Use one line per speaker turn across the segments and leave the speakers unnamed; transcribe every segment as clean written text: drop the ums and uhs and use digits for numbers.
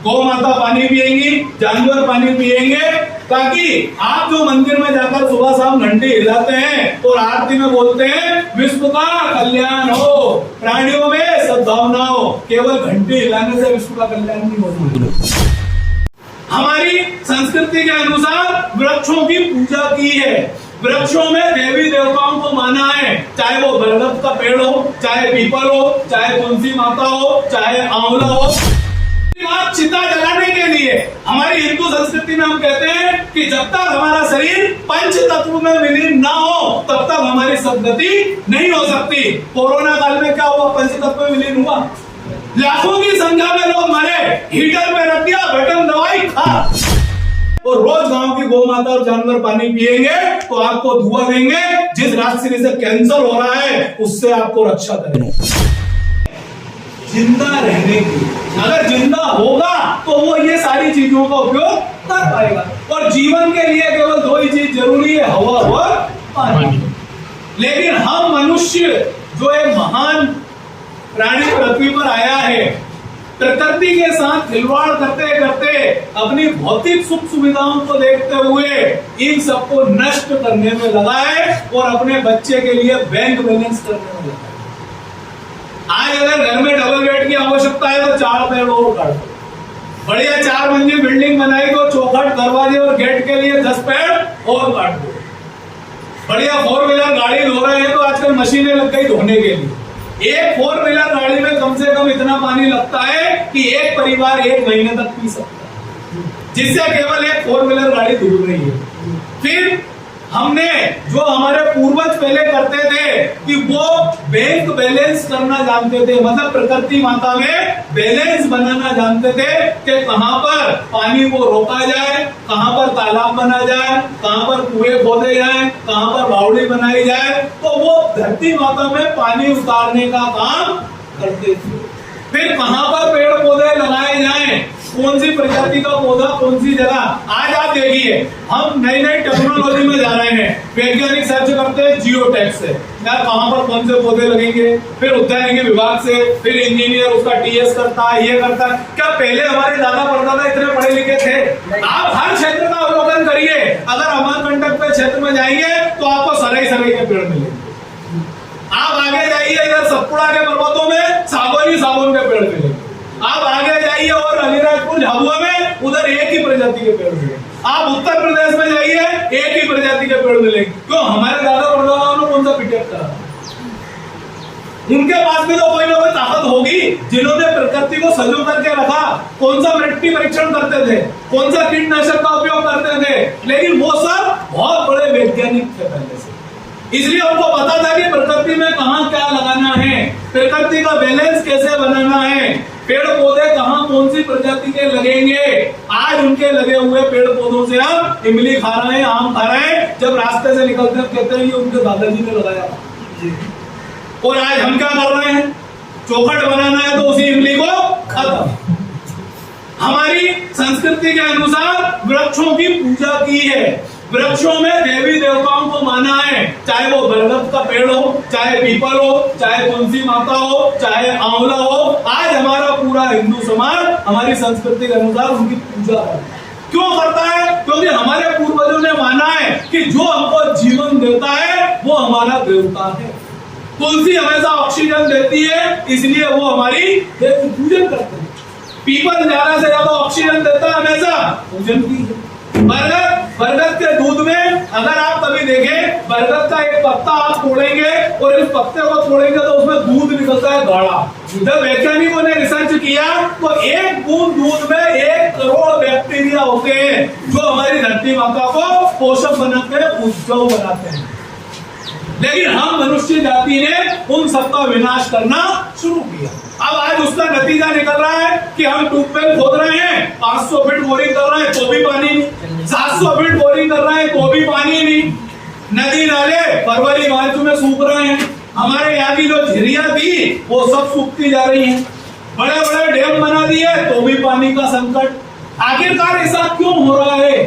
गौ माता पानी पिएंगी, जानवर पानी पिएंगे, ताकि आप जो मंदिर में जाकर सुबह शाम घंटी हिलाते हैं और आरती में बोलते हैं विश्व का कल्याण हो, प्राणियों में सद्भावना हो, केवल घंटी हिलाने से विश्व का कल्याण नहीं होता। हमारी संस्कृति के अनुसार वृक्षों की पूजा की है, वृक्षों में देवी देवताओं को माना है, चाहे वो बरगद का पेड़ हो, चाहे पीपल हो, चाहे तुलसी माता हो, चाहे आंवला हो। चिता जलाने के लिए हमारी हिंदू संस्कृति में हम कहते हैं कि जब तक हमारा शरीर पंच तत्व में विलीन ना हो तब तक हमारी सद्गति नहीं हो सकती। कोरोना काल में क्या हुआ? पंच तत्व में विलीन हुआ, लाखों की संख्या में लोग मरे, हीटर पे रख दिया, बटन दवाई खा। और रोज गांव की गौ माता और जानवर पानी पिएंगे तो आपको दुआ देंगे, जिस राशि से कैंसर हो रहा है उससे आपको रक्षा करेंगे। जिंदा रहने की, अगर जिंदा होगा तो वो ये सारी चीजों का उपयोग कर पाएगा। और जीवन के लिए केवल दो ही चीज जरूरी है, हवा और पानी। लेकिन हम मनुष्य जो एक महान प्राणी पृथ्वी पर आया है, प्रकृति के साथ खिलवाड़ करते करते अपनी भौतिक सुख सुविधाओं को देखते हुए इन सबको नष्ट करने में लगा है और अपने बच्चे के लिए बैंक बैलेंस करने में लगा है। आज अगर घर में डबल बेड की आवश्यकता है तो 4 पेड़ और काट दो, बढ़िया 4 मंजिल बिल्डिंग बनाई तो चौखट दरवाजे और गेट के लिए 10 पेड़ और काट दो। बढ़िया 4 व्हीलर गाड़ी धो रहे हैं तो आजकल मशीनें लग गई धोने के लिए। एक 4 व्हीलर गाड़ी में कम से कम इतना पानी लगता है कि एक परिवार 1 महीने तक पी सकता है, जिससे केवल एक 4 व्हीलर गाड़ी धुल रही है। फिर हमने जो हमारे पूर्वज पहले करते थे कि वो बैंक बैलेंस करना जानते थे, मतलब प्रकृति माता में बैलेंस बनाना जानते थे कि कहां पर पानी को रोका जाए, कहां पर तालाब बना जाए, कहां पर कुएं खोदे जाए, कहां पर बावड़ी बनाई जाए। तो वो धरती माता में पानी उतारने का काम करते थे। फिर कहां पर पेड़ पौधे लगाए जाएं, कौन सी प्रजाति का पौधा कौन सी जगह। आज आप देखिए हम नई नई टेक्नोलॉजी में जा रहे हैं, वैज्ञानिक सर्च करते हैं जियो टैग से, यार कहां पर कौन से पौधे लगेंगे, फिर उद्यानिकी विभाग से, फिर इंजीनियर उसका टीएस करता है, ये करता है। क्या पहले हमारे दादा परदादा इतने पढ़े लिखे थे? आप हर क्षेत्र का अवलोकन करिए, अगर अमरकंटक के क्षेत्र में जाएंगे तो आपको सराई के पेड़ मिलेंगे। आप आगे जाइए इधर सतपुड़ा के पर्वतों में सागौन के पेड़ मिलेंगे। आप आगे जाइए और अलीराजपुर झाबुआ में उधर एक ही प्रजाति के पेड़ मिलेंगे। आप उत्तर प्रदेश में जाइए एक ही प्रजाति के पेड़ मिलेंगे। क्यों? हमारे दादा परदादाओं ने कौन सा पिटेक करा? उनके पास भी तो कोई ना कोई ताकत होगी जिन्होंने प्रकृति को संजो करके रखा। कौन सा मिट्टी परीक्षण करते थे, कौन सा कीटनाशक का उपयोग करते थे, लेकिन वो सब बहुत बड़े वैज्ञानिक थे पहले से। इसलिए उनको पता था कि प्रकृति में कहां क्या लगाना है, प्रकृति का बैलेंस कैसे बनाना है, पेड़ पौधे कहां कौन सी प्रजाति के लगेंगे। आज उनके लगे हुए पेड़ पौधों से हम इमली खा रहे हैं, आम खा रहे हैं। जब रास्ते से निकलते हैं कहते हैं ये उनके दादाजी ने लगाया। और आज हम क्या कर रहे हैं? चौखट बनाना है तो उसी इमली को खत्म। हमारी संस्कृति के अनुसार वृक्षों की पूजा की है, वृक्षों में देवी देवताओं को माना है, चाहे वो बरगद का पेड़ हो, चाहे पीपल हो, चाहे तुलसी माता हो, चाहे आंवला हो। आज हमारा पूरा हिंदू समाज हमारी संस्कृति के अनुसार उनकी पूजा करता है। क्यों करता है? क्योंकि हमारे पूर्वजों ने माना है कि जो हमको जीवन देता है वो हमारा देवता है। तुलसी हमेशा ऑक्सीजन देती है, इसलिए वो हमारी पूजन करते हैं। पीपल ज्यादा से ज्यादा ऑक्सीजन देता है, हमेशा पूजन की है। बरगद के दूध में अगर आप कभी देखें, बरगद का एक पत्ता आप तोड़ेंगे और इस पत्ते को तोड़ेंगे तो उसमें दूध निकलता है गाढ़ा। जब वैज्ञानिकों ने रिसर्च किया तो 1 बूंद दूध में 1 करोड़ बैक्टीरिया होते हैं जो हमारी धरती माता को पोषक बनाते हैं, उपजाऊ बनाते हैं। लेकिन हम मनुष्य जाति ने उन सबका विनाश करना शुरू किया। अब आज उसका नतीजा निकल रहा है कि हम ट्यूबवेल खोद रहे हैं, 500 फीट बोरिंग कर रहे हैं तो भी पानी नहीं, 700 फीट बोरिंग कर रहे हैं तो भी पानी नहीं। नदी नाले फरवरी मार्च में सूख रहे हैं। हमारे यहाँ की जो झिरियां थी वो सब सूखती जा रही हैं। बड़े बड़े डैम बना दिए तो भी पानी का संकट। आखिरकार ऐसा क्यों हो रहा है?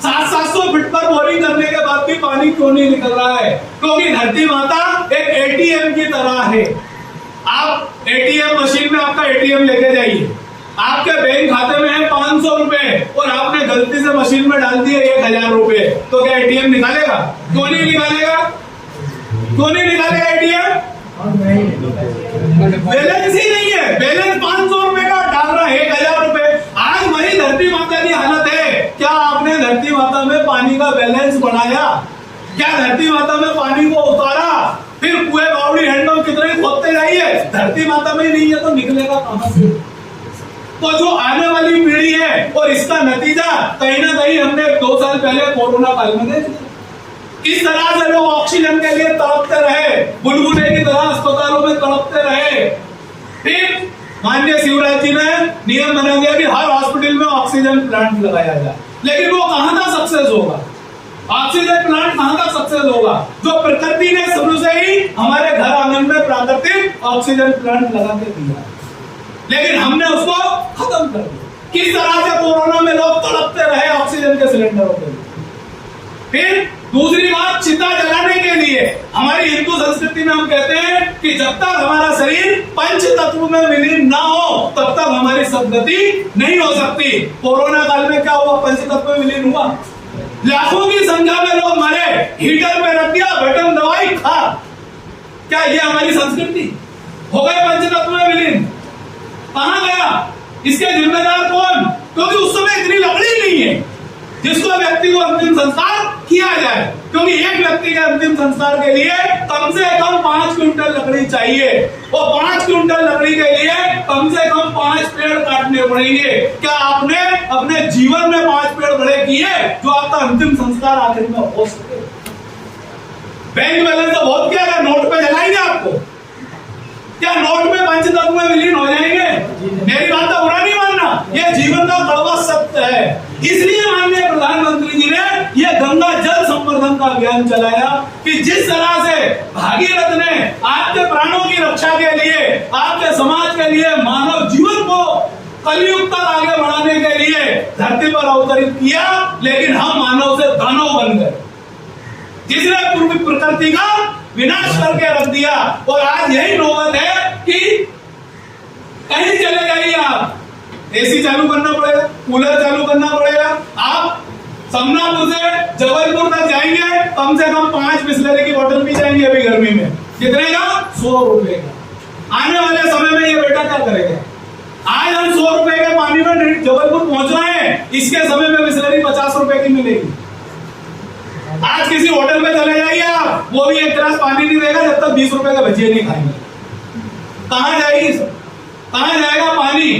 700 फीट पर बोरिंग करने के बाद भी पानी क्यों नहीं निकल रहा है? क्योंकि धरती माता एक एटीएम की तरह है। आप एटीएम मशीन में आपका एटीएम लेके जाइए, आपके बैंक खाते में है 500 रुपए और आपने गलती से मशीन में डाल दिए 1000 रुपए, तो क्या एटीएम निकालेगा? क्यों नहीं निकालेगा? क्यों नहीं निकालेगा एटीएम? बैलेंस ही नहीं है। बैलेंस 500 रुपए का डाल रहा है 1000 रुपए। आज वही धरती माता की हालत है। क्या आपने धरती माता में पानी का बैलेंस बढ़ाया? क्या धरती माता में पानी को उतारा? फिर कुएं बावड़ी हैंडपंप कितने खोदते जाइए, धरती माता में ही नहीं है तो निकलेगा कहां से? तो जो आने वाली पीढ़ी है और इसका नतीजा कहीं ना कहीं हमने 2 साल पहले कोरोना काल में देख लिया। किस तरह से लोग ऑक्सीजन के लिए तड़पते रहे, बुलबुले की तरह अस्पतालों में तड़पते रहे। फिर माननीय शिवराज जी ने नियम बना दिया कि हर हॉस्पिटल में ऑक्सीजन प्लांट लगाया जाए, लेकिन वो कहां तक सक्सेस होगा? ऑक्सीजन प्लांट कहां तक सक्सेस होगा? जो प्रकृति ने शुरू से ही हमारे घर आंगन में प्राकृतिक ऑक्सीजन प्लांट लगा के दिया, लेकिन हमने उसको खत्म कर दिया। किस तरह से कोरोना में लोग तड़पते रहे ऑक्सीजन के सिलेंडरों के लिए। फिर दूसरी बात, चिता जलाने के लिए हमारी हिंदू संस्कृति में हम कहते हैं कि जब तक हमारा शरीर पंच तत्व में विलीन ना हो तब तक हमारी सदगति नहीं हो सकती। कोरोना काल में क्या हुआ? पंच तत्व में विलीन हुआ, लाखों की संख्या में लोग मरे, हीटर पे रख दिया, बटन दवाई खा। क्या ये हमारी संस्कृति? हो गए पंचतत्व में विलीन? कहां गया? इसके जिम्मेदार कौन? क्योंकि उस समय इतनी लकड़ी नहीं है जिसको व्यक्ति को अंतिम संस्कार किया जाए, क्योंकि एक व्यक्ति के अंतिम संस्कार के लिए कम से कम 5 क्विंटल लकड़ी चाहिए और 5 क्विंटल लकड़ी के लिए कम से कम 5 पेड़ काटने पड़ेंगे। क्या आपने अपने जीवन में 5 पेड़ खड़े किए जो आपका अंतिम संस्कार आखिर में हो सके? बैंक बैलेंस तो बहुत किया, नोट पे जलाएंगे आपको? क्या नोट में पंचतत्व में विलीन हो जाएंगे? मेरी बात का बुरा नहीं मानना, यह जीवन का कड़वा सत्य है। इसलिए माननीय प्रधानमंत्री जी ने यह गंगा जल संवर्धन का अभियान चलाया कि जिस तरह से भागीरथ ने आपके प्राणों की रक्षा के लिए, आपके समाज के लिए, मानव जीवन को कलयुग तक आगे बढ़ाने के लिए धरती पर अवतरित किया, लेकिन हम मानव से दानव बन गए, जिसने प्रकृति का विनाश करके रख दिया। और आज यही नौबत है कि कहीं चले जाइए आप, एसी चालू करना पड़ेगा, कूलर चालू करना पड़ेगा। आप समनापुर से जबलपुर तक जाएंगे, कम से कम 5 बिस्लरी की बोतल पी जाएंगे अभी गर्मी में। कितने का? 100 रुपए का। आने वाले समय में ये बेटा क्या करेगा? आज हम 100 रुपए के पानी में जबलपुर पहुंच रहे हैं, इसके समय में बिस्लरी 50 रुपए की मिलेगी। आज किसी होटल में चले जाइए आप, वो भी एक गिलास पानी नहीं देगा जब तक 20 रुपए का भजिया नहीं खाएंगे। कहां जाएगी? कहां जाएगा पानी?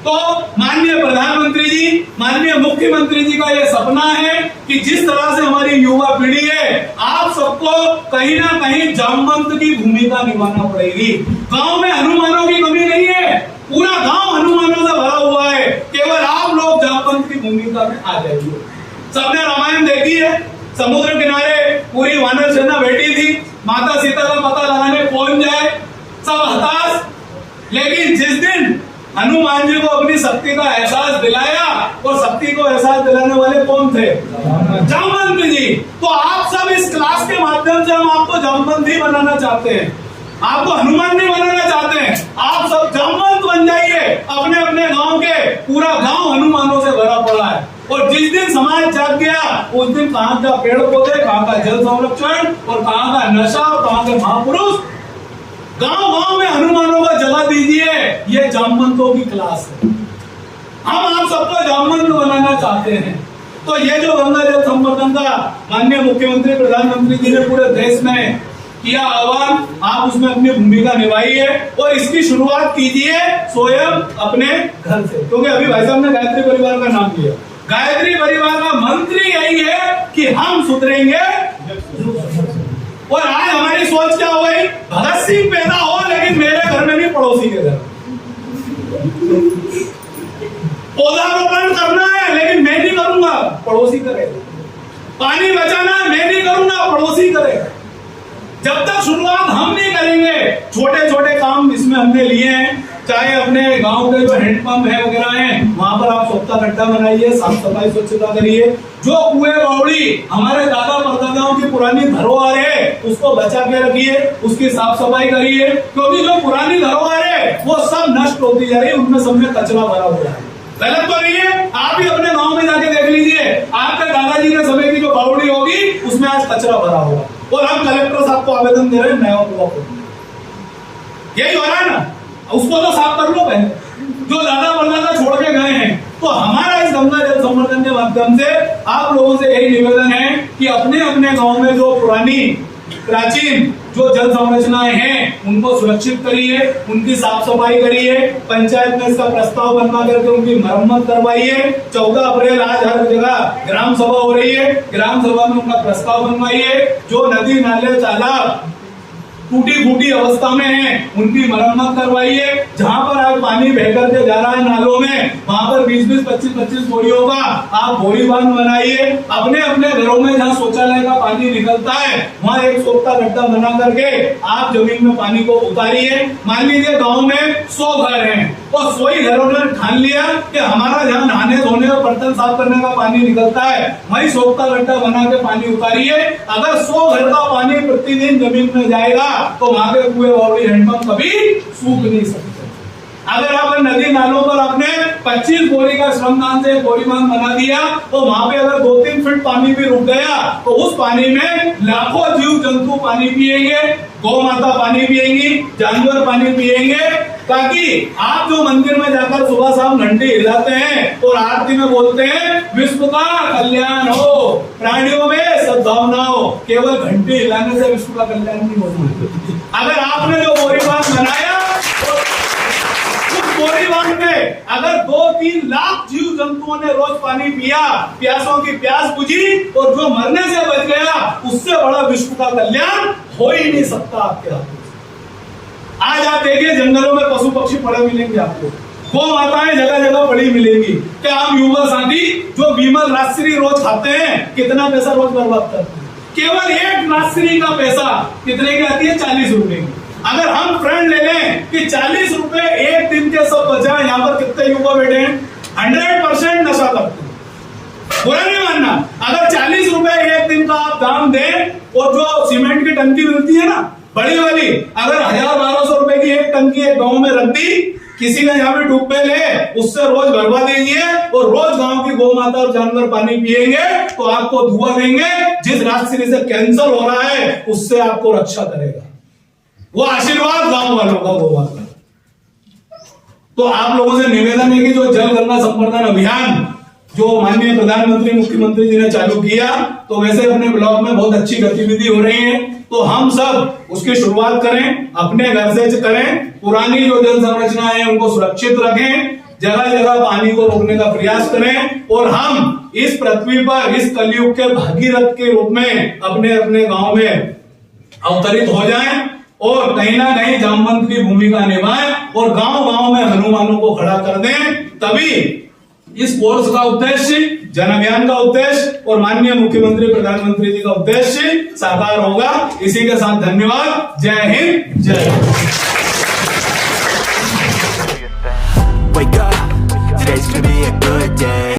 तो माननीय प्रधानमंत्री जी, माननीय मुख्यमंत्री जी का यह सपना है कि जिस तरह से हमारी युवा पीढ़ी है, आप सबको कहीं ना कहीं जामवंत की भूमिका निभाना पड़ेगी। गांव में हनुमानों की कमी नहीं है, पूरा गांव हनुमानों से भरा हुआ है, केवल आप लोग जामवंत की भूमिका में आ जाइए। सबने रामायण देखी है, समुद्र किनारे पूरी वानर सेना बैठी थी, माता सीता का पता लगाने कौन जाए, सब हताश। लेकिन जिस दिन हनुमान जी को अपनी शक्ति का एहसास दिलाया, और शक्ति को एहसास दिलाने वाले कौन थे? जामवंत जी। तो आप सब इस क्लास के माध्यम से हम आपको जामवंत ही बनाना चाहते हैं, आपको हनुमान नहीं बनाना चाहते हैं। आप सब जामवंत बन जाइए। अपने अपने गांव के, पूरा गांव हनुमानों से भरा पड़ा है, और जिस दिन समाज जाग गया उस दिन कहां का पेड़ पौधे, कहां का जल संरक्षण, और कहां का नशा, और कहां के महापुरुष। गांव गांव में हनुमानों को जगह दीजिए। ये जामवंतों की क्लास है, हम आप सबको जामवंत बनाना चाहते हैं। तो ये जो गंगा जल संवर्धन का माननीय मुख्यमंत्री प्रधानमंत्री जी ने पूरे देश में किया आह्वान, आप उसमें अपनी भूमिका निभाइए और इसकी शुरुआत कीजिए स्वयं अपने घर से। क्योंकि अभी भाई साहब ने गायत्री परिवार का नाम लिया, गायत्री परिवार का मंत्र यही है कि हम सुधरेंगे। और आज हमारी सोच क्या हो गई? भगत सिंह पैदा हो लेकिन मेरे घर में नहीं, पड़ोसी के घर। पौधारोपण करना है लेकिन मैं नहीं करूंगा, पड़ोसी करेगा। पानी बचाना है, मैं नहीं करूंगा, पड़ोसी करेगा। जब तक शुरुआत हम नहीं करेंगे, छोटे छोटे काम इसमें हमने लिए हैं, चाहे अपने गांव के जो हैंडपंप है वगैरह हैं, वहां वहां पर आप सोख्ता गड्ढा बनाइए, साफ सफाई स्वच्छता करिए। जो कुएं बावड़ी हमारे दादा परदादाओं की पुरानी धरोहर है उसको बचा के रखिए, उसकी साफ सफाई करिए, क्योंकि जो पुरानी धरोहर है वो सब नष्ट होती जा रही है, उनमें सब में कचरा भरा हुआ है। गलत तो नहीं है? आप भी अपने गांव में जाके देख लीजिए, आपके दादाजी के समय की जो बावड़ी होगी उसमें आज कचरा भरा होगा, और हम कलेक्टर साहब को आवेदन दे रहे हैं नया कुआ खोलने। यही हो रहा है ना, उसको तो साफ कर लो पहले, जो दादा परदादा छोड़ के गए हैं। तो हमारा इस गंगा जल संवर्धन के माध्यम से आप लोगों से यही निवेदन है कि अपने अपने गांव में जो पुरानी प्राचीन जो जल संरचनाएं हैं उनको सुरक्षित करिए, उनकी साफ सफाई करिए, पंचायत में इसका प्रस्ताव बनवा करके उनकी मरम्मत करवाइए। 14 अप्रैल आज हर जगह ग्राम सभा हो रही है, ग्राम सभा में उनका प्रस्ताव बनवाइए। जो नदी नाले तालाब टूटी फूटी अवस्था में है उनकी मरम्मत करवाइए। जहां पर आज पानी बह करके जा रहा है नालों में, वहां पर 20-20, 25-25 बोरियों का आप बोरी बांध बनाइए। अपने अपने घरों में जहां शौचालय का पानी निकलता है वहां एक सोख्ता गड्ढा बना करके आप जमीन में पानी को उतारिए। मान लीजिए गाँव में 100 घर हैं और 100 ही घरों ने ठान लिया कि हमारा जहाँ नहाने धोने और बर्तन साफ करने का पानी निकलता है वही सोख्ता गड्ढा बना के पानी उतारिए। अगर 100 घर का पानी प्रतिदिन जमीन में जाएगा तो वहां के कुएं बावड़ी हैंडपंप कभी सूख नहीं सकते। अगर आप नदी नालों पर आपने 25 बोरी का श्रमदान से बोरी बांध बना दिया तो वहां पे अगर 2-3 फीट पानी भी रुक गया तो उस पानी में लाखों जीव जंतु पानी पिएंगे, गौ माता पानी पिएंगी, जानवर पानी पिएंगे। ताकि आप जो मंदिर में जाकर सुबह शाम घंटी हिलाते हैं और आरती में बोलते हैं विश्व का कल्याण हो, प्राणियों में सद्भावना हो, केवल घंटी हिलाने से विश्व का कल्याण नहीं होता। अगर आपने जो बोरी बांध बनाया बोरी बांध में अगर 2-3 लाख जीव जंतुओं ने रोज पानी पिया, प्यासों की प्यास बुझी और जो मरने से बच गया, उससे बड़ा विश्व का कल्याण हो ही नहीं सकता आपके हाथों से। आज आप देखिए जंगलों में पशु पक्षी पड़े मिलेंगे आपको, गौ माताएं जगह जगह पड़ी मिलेंगी। क्या हम युवा साथी जो विमल राजश्री रोज खाते हैं कितना पैसा रोज बर्बाद करते हैं? केवल एक राजश्री का पैसा कितने की आती है? 40 रुपए की। अगर हम फ्रेंड ले लें कि 40 रुपए एक दिन के सब बचा, यहाँ पर कितने युवा बैठे हैं 100% नशा करते हैं। बुरा नहीं मानना, अगर 40 रुपए एक दिन का आप दाम दें और जो सीमेंट की टंकी मिलती है ना बड़ी वाली, अगर 1000-1200 रुपए की एक टंकी एक गांव में रख दी, किसी ने यहाँ पे ट्यूबवेल है उससे रोज भरवा दीजिए और रोज गांव की गौ माता और जानवर पानी पिएंगे तो आपको दुआ देंगे। जिस राजश्री से कैंसर हो रहा है उससे आपको रक्षा करेगा, वो आशीर्वाद गांव वालों का होगा। तो आप लोगों से निवेदन है कि जो जल गंगा संवर्धन अभियान जो माननीय प्रधानमंत्री मुख्यमंत्री जी ने चालू किया, तो वैसे अपने ब्लॉक में बहुत अच्छी गतिविधि हो रही है, तो हम सब उसकी शुरुआत करें, अपने घर से करें। पुरानी जो जल संरचनाएं हैं उनको सुरक्षित रखें, जगह जगह पानी को रोकने का प्रयास करें और हम इस पृथ्वी पर इस कलयुग के भागीरथ के रूप में अपने अपने गांव में अवतरित हो जाएं और कहीं ना कहीं जामवंत की भूमिका निभाएं और गांव गांव में हनुमानों को खड़ा कर दें। तभी इस कोर्स का उद्देश्य, जन अभियान का उद्देश्य और माननीय मुख्यमंत्री प्रधानमंत्री जी का उद्देश्य साकार होगा। इसी के साथ धन्यवाद। जय हिंद, जय भारत।